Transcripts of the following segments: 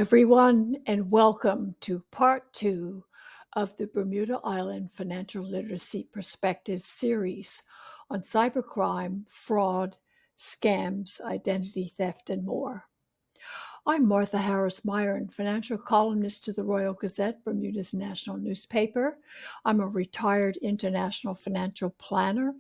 everyone, and welcome to part 2 of the Bermuda Island Financial Literacy Perspectives series on cybercrime, fraud, scams, identity theft, and more. I'm Martha Harris Myron, financial columnist to the Royal Gazette, Bermuda's national newspaper. I'm a retired international financial planner,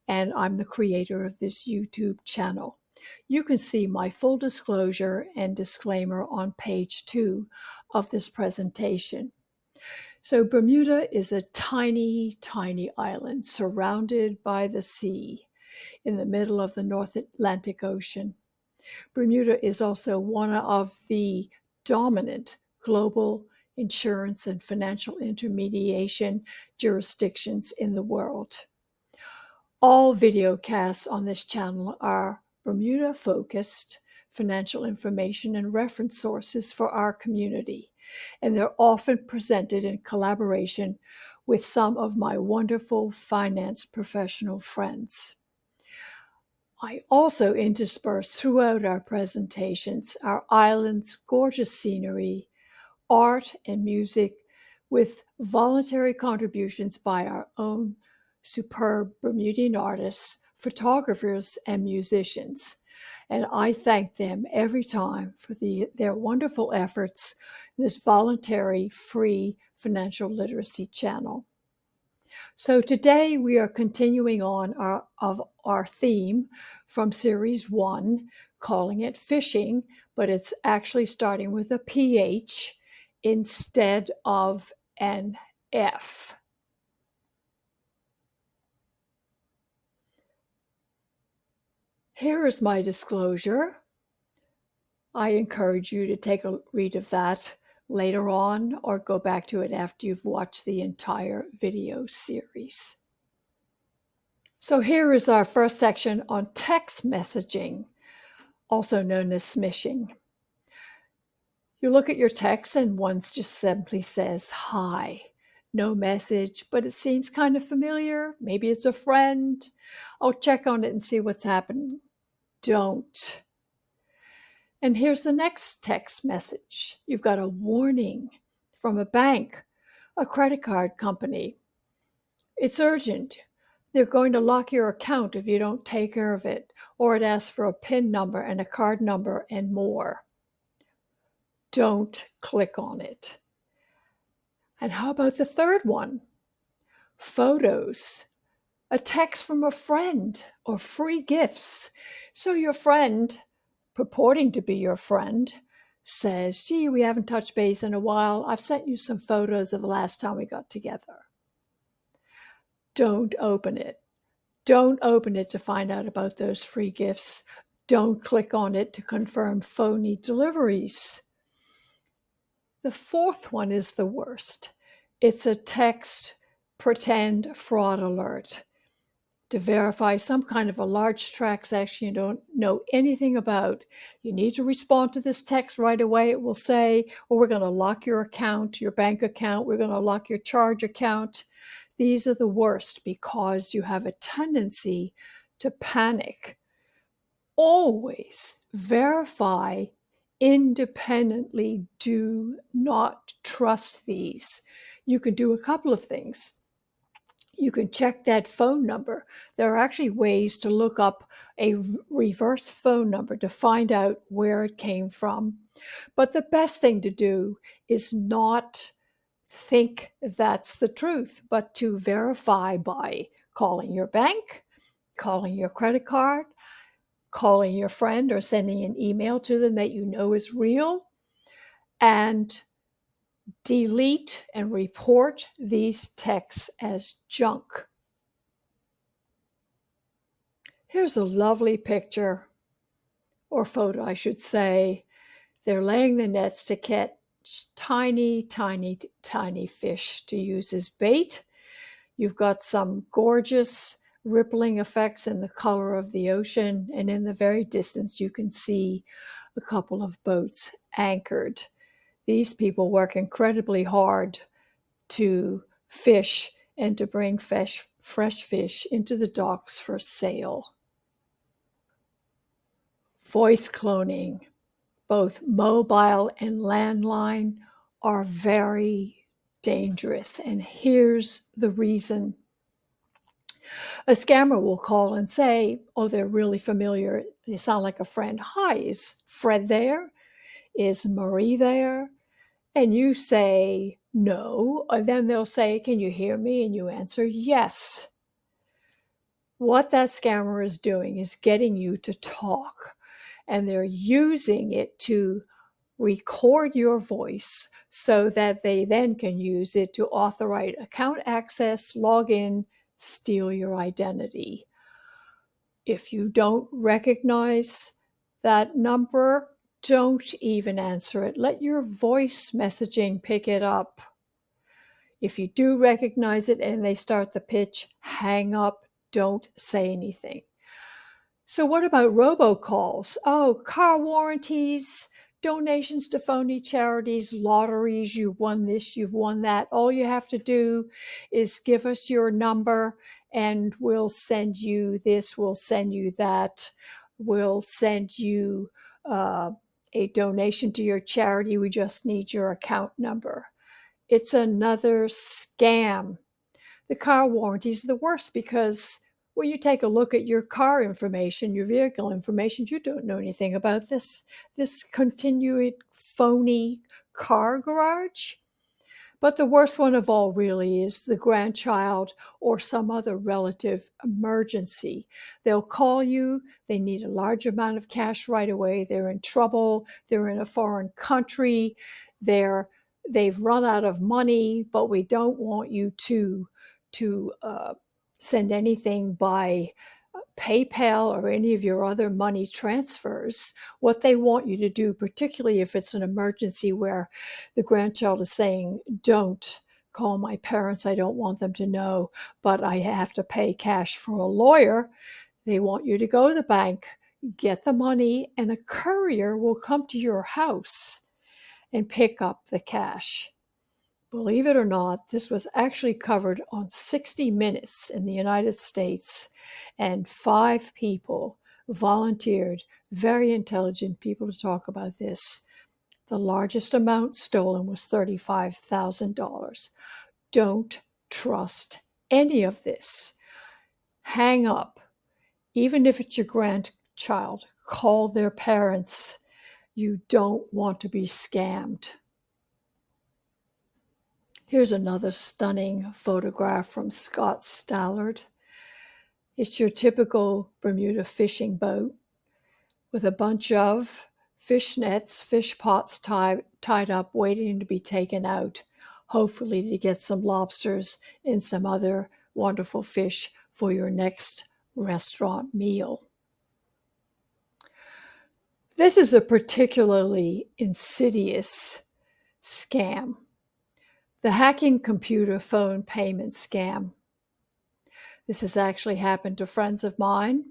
and I'm the creator of this YouTube channel. You can see my full disclosure and disclaimer on page 2 of this presentation. So Bermuda is a tiny, tiny island surrounded by the sea in the middle of the North Atlantic Ocean. Bermuda is also one of the dominant global insurance and financial intermediation jurisdictions in the world. All videocasts on this channel are Bermuda-focused financial information and reference sources for our community, and they're often presented in collaboration with some of my wonderful finance professional friends. I also intersperse throughout our presentations our island's gorgeous scenery, art, and music with voluntary contributions by our own superb Bermudian artists, photographers, and musicians. And I thank them every time for their wonderful efforts in this voluntary, free financial literacy channel. So today we are continuing on our theme from Series 1, calling it phishing, but it's actually starting with a PH instead of an F. Here is my disclosure. I encourage you to take a read of that later on or go back to it after you've watched the entire video series. So here is our first section on text messaging, also known as smishing. You look at your text and one just simply says, "Hi." No message, but it seems kind of familiar. Maybe it's a friend. I'll check on it and see what's happening. Don't. And here's the next text message. You've got a warning from a bank, a credit card company. It's urgent. They're going to lock your account if you don't take care of it, or it asks for a PIN number and a card number and more. Don't click on it. And how about the third one? Photos. A text from a friend or free gifts. So your friend, purporting to be your friend, says, "Gee, we haven't touched base in a while. I've sent you some photos of the last time we got together." Don't open it. Don't open it to find out about those free gifts. Don't click on it to confirm phony deliveries. The fourth one is the worst. It's a text pretend fraud alert to verify some kind of a large transaction you don't know anything about. You need to respond to this text right away. It will say, "Oh, we're going to lock your account, your bank account. We're going to lock your charge account." These are the worst because you have a tendency to panic. Always verify independently. Do not trust these. You can do a couple of things. You can check that phone number. There are actually ways to look up a reverse phone number to find out where it came from. But the best thing to do is not think that's the truth, but to verify by calling your bank, calling your credit card, calling your friend or sending an email to them that you know is real, and delete and report these texts as junk. Here's a lovely picture, or photo, I should say. They're laying the nets to catch tiny, tiny, tiny fish to use as bait. You've got some gorgeous rippling effects in the color of the ocean, and in the very distance you can see a couple of boats anchored. These people work incredibly hard to fish and to bring fresh fish into the docks for sale. Voice cloning, both mobile and landline, are very dangerous. And here's the reason. A scammer will call and say, oh, they're really familiar. They sound like a friend. Hi, is Fred there? Is Marie there? And you say no. And then they'll say, can you hear me? And you answer yes. What that scammer is doing is getting you to talk. And they're using it to record your voice so that they then can use it to authorize account access, log in, steal your identity. If you don't recognize that number, don't even answer it. Let your voice messaging pick it up. If you do recognize it and they start the pitch, hang up, don't say anything. So what about robocalls? Oh, car warranties, donations to phony charities, lotteries, you've won this, you've won that. All you have to do is give us your number and we'll send you this, we'll send you that, we'll send you a donation to your charity. We just need your account number. It's another scam. The car warranties are the worst because when you take a look at your car information, your vehicle information, you don't know anything about this continued phony car garage. But the worst one of all really is the grandchild or some other relative emergency. They'll call you, they need a large amount of cash right away, they're in trouble, they're in a foreign country, they've run out of money, but we don't want you to send anything by PayPal or any of your other money transfers. What they want you to do, particularly if it's an emergency where the grandchild is saying, don't call my parents, I don't want them to know, but I have to pay cash for a lawyer. They want you to go to the bank, get the money, and a courier will come to your house and pick up the cash. Believe it or not, this was actually covered on 60 Minutes in the United States, and 5 people volunteered, very intelligent people, to talk about this. The largest amount stolen was $35,000. Don't trust any of this. Hang up. Even if it's your grandchild, call their parents. You don't want to be scammed. Here's another stunning photograph from Scott Stallard. It's your typical Bermuda fishing boat with a bunch of fish nets, fish pots tied up, waiting to be taken out, hopefully to get some lobsters and some other wonderful fish for your next restaurant meal. This is a particularly insidious scam. The hacking computer phone payment scam. This has actually happened to friends of mine.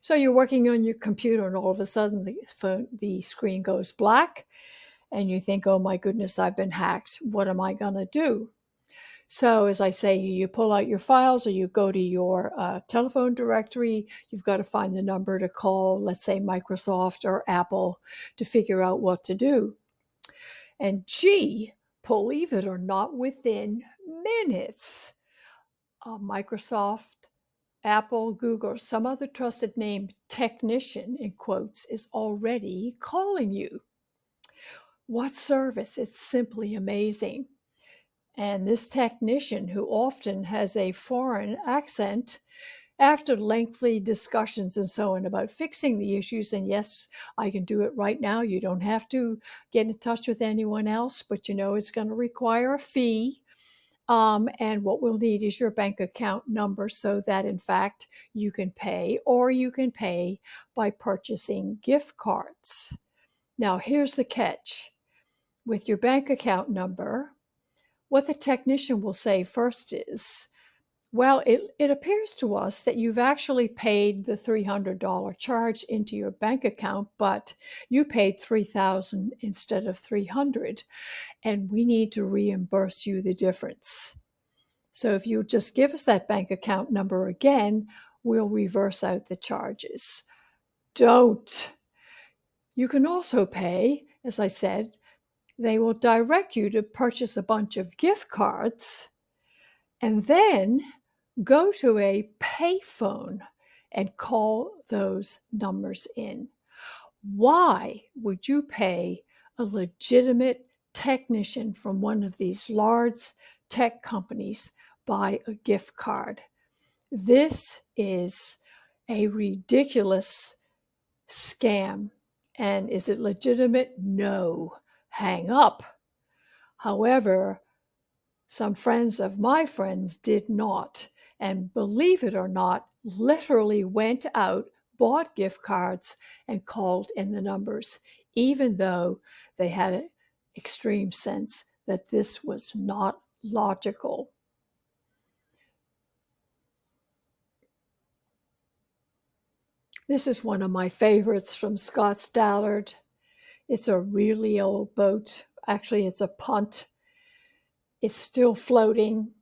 So you're working on your computer and all of a sudden the screen goes black and you think, oh my goodness, I've been hacked. What am I going to do? So as I say, you pull out your files or you go to your telephone directory. You've got to find the number to call, let's say Microsoft or Apple, to figure out what to do. And gee, believe it or not, within minutes, Microsoft, Apple, Google, some other trusted name technician, in quotes, is already calling you. What service? It's simply amazing. And this technician, who often has a foreign accent, after lengthy discussions and so on about fixing the issues, and yes, I can do it right now. You don't have to get in touch with anyone else, but you know it's going to require a fee. And what we'll need is your bank account number so that, in fact, you can pay, or you can pay by purchasing gift cards. Now, here's the catch. With your bank account number, what the technician will say first is, well, it appears to us that you've actually paid the $300 charge into your bank account, but you paid $3,000 instead of $300, and we need to reimburse you the difference. So if you just give us that bank account number again, we'll reverse out the charges. Don't. You can also pay, as I said, they will direct you to purchase a bunch of gift cards and then go to a payphone and call those numbers in. Why would you pay a legitimate technician from one of these large tech companies buy a gift card? This is a ridiculous scam. And is it legitimate? No. Hang up. However, some friends of my friends did not, and believe it or not, literally went out, bought gift cards, and called in the numbers, even though they had an extreme sense that this was not logical. This is one of my favorites from Scott Stallard. It's a really old boat. Actually, it's a punt. It's still floating.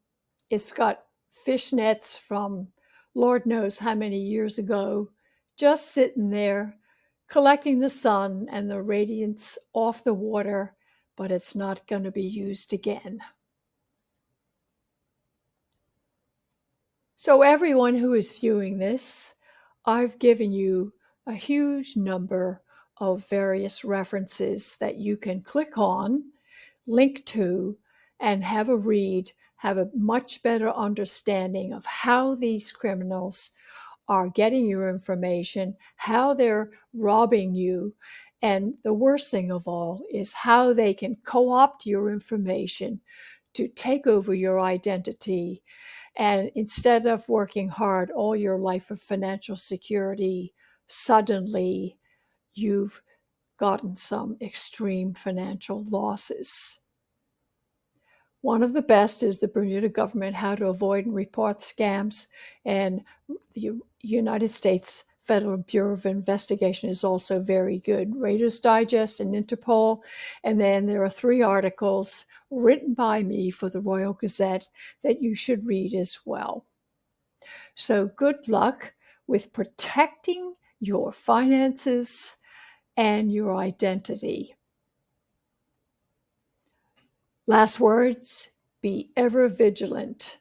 It's got fish nets from Lord knows how many years ago, just sitting there, collecting the sun and the radiance off the water, but it's not going to be used again. So everyone who is viewing this, I've given you a huge number of various references that you can click on, link to, and have a read, have a much better understanding of how these criminals are getting your information, how they're robbing you, and the worst thing of all is how they can co-opt your information to take over your identity. And instead of working hard all your life for financial security, suddenly you've gotten some extreme financial losses. One of the best is the Bermuda government, How to Avoid and Report Scams. And the United States Federal Bureau of Investigation is also very good. Raiders Digest and Interpol. And then there are 3 articles written by me for the Royal Gazette that you should read as well. So good luck with protecting your finances and your identity. Last words, be ever vigilant.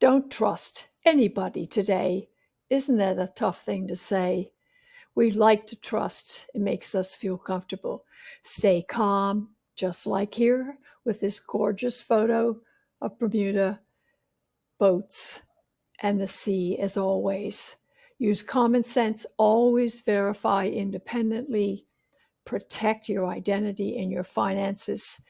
Don't trust anybody today. Isn't that a tough thing to say? We like to trust. It makes us feel comfortable. Stay calm, just like here with this gorgeous photo of Bermuda boats and the sea as always. Use common sense, always verify independently, protect your identity and your finances.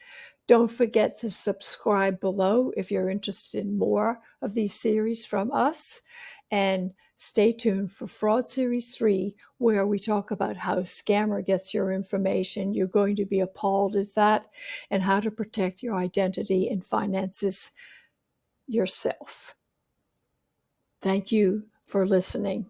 Don't forget to subscribe below if you're interested in more of these series from us. And stay tuned for Fraud Series 3, where we talk about how scammer gets your information. You're going to be appalled at that, and how to protect your identity and finances yourself. Thank you for listening.